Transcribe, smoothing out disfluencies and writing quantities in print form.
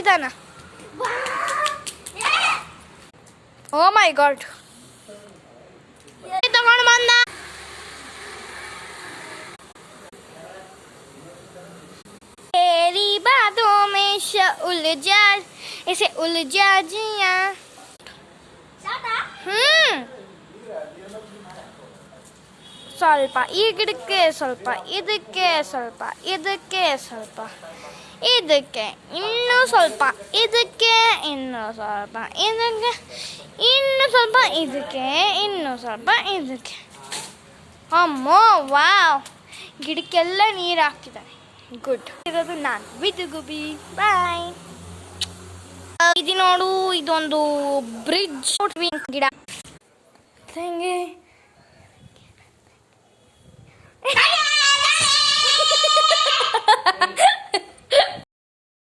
ನಿಧಾನ. ಓ ಮೈ ಗಾಡ್, ತಗೊಂಡು ಬಂದ. तेरी बातों में उलझा इसे उलझा जिया. ಸ್ವಲ್ಪ ಈ ಗಿಡಕ್ಕೆ, ಸ್ವಲ್ಪ ಇದಕ್ಕೆ, ಸ್ವಲ್ಪ ಇದಕ್ಕೆ, ಸ್ವಲ್ಪ ಇದಕ್ಕೆ, ಇನ್ನೂ ಸ್ವಲ್ಪ ಇದಕ್ಕೆ, ಇನ್ನೂ ಸ್ವಲ್ಪ ಇದಕ್ಕೆ, ಇನ್ನೂ ಸ್ವಲ್ಪ ಇದಕ್ಕೆ, ಇನ್ನೂ ಸ್ವಲ್ಪ ಇದಕ್ಕೆ. ಅಮ್ಮೋ ವಾವ್, ಗಿಡಕ್ಕೆಲ್ಲ ನೀರು ಹಾಕಿದ್ದಾನೆ. ಗುಡ್. ಇರೋದು ನಾನು ವಿತ್ ಗುಬಿ. ಬಾಯ್. ಇದು ನೋಡು, ಇದೊಂದು ಬ್ರಿಡ್ಜ್ ಗಿಡ.